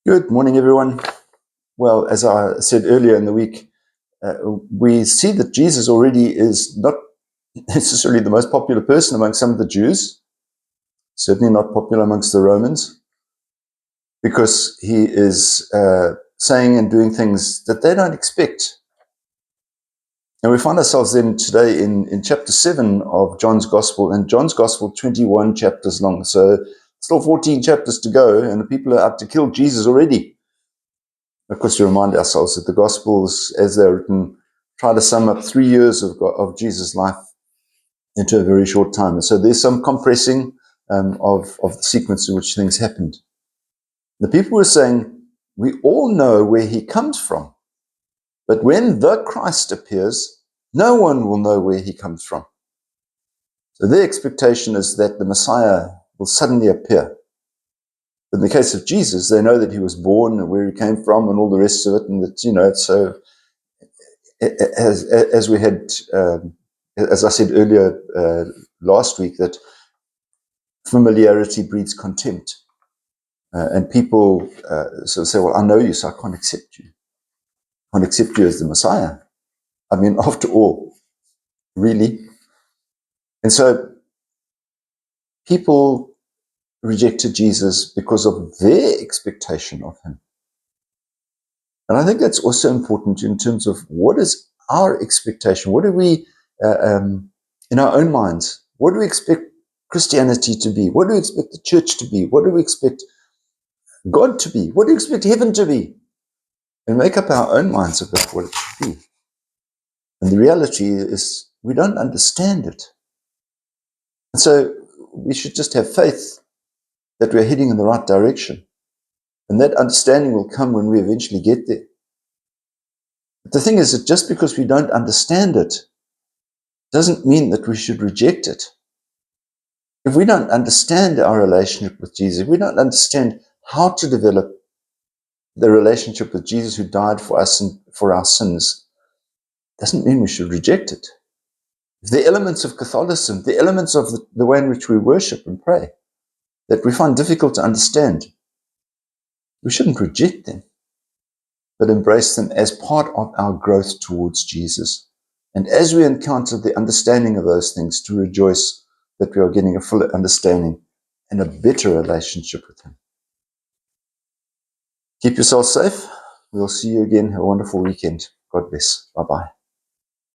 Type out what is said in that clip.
Good morning, everyone. Well, as I said earlier in the week, we see that Jesus already is not necessarily the most popular person among some of the Jews, certainly not popular amongst the Romans, because he is saying and doing things that they don't expect. And we find ourselves then today in chapter 7 of John's Gospel, and John's Gospel 21 chapters long. So still 14 chapters to go, and the people are out to kill Jesus already. Of course, we remind ourselves that the Gospels, as they're written, try to sum up 3 years of Jesus' life into a very short time. And so there's some compressing of the sequence in which things happened. The people were saying, we all know where he comes from, but when the Christ appears, no one will know where he comes from. So their expectation is that the Messiah will suddenly appear. But in the case of Jesus, they know that he was born and where he came from and all the rest of it, and that, so as we had, as I said earlier last week, that familiarity breeds contempt. And people sort of say, well, I know you, so I can't accept you. I can't accept you as the Messiah. I mean, after all, really? And so people rejected Jesus because of their expectation of him. And I think that's also important in terms of what is our expectation? What do we, in our own minds, what do we expect Christianity to be? What do we expect the church to be? What do we expect God to be? What do we expect heaven to be? And make up our own minds about what it should be. And the reality is we don't understand it. And so we should just have faith that we're heading in the right direction. And that understanding will come when we eventually get there. But the thing is that just because we don't understand it doesn't mean that we should reject it. If we don't understand our relationship with Jesus, if we don't understand how to develop the relationship with Jesus who died for us and for our sins, doesn't mean we should reject it. The elements of Catholicism, the elements of the way in which we worship and pray, that we find difficult to understand, we shouldn't reject them, but embrace them as part of our growth towards Jesus. And as we encounter the understanding of those things, to rejoice that we are getting a fuller understanding and a better relationship with him. Keep yourself safe. We'll see you again. Have a wonderful weekend. God bless. Bye-bye.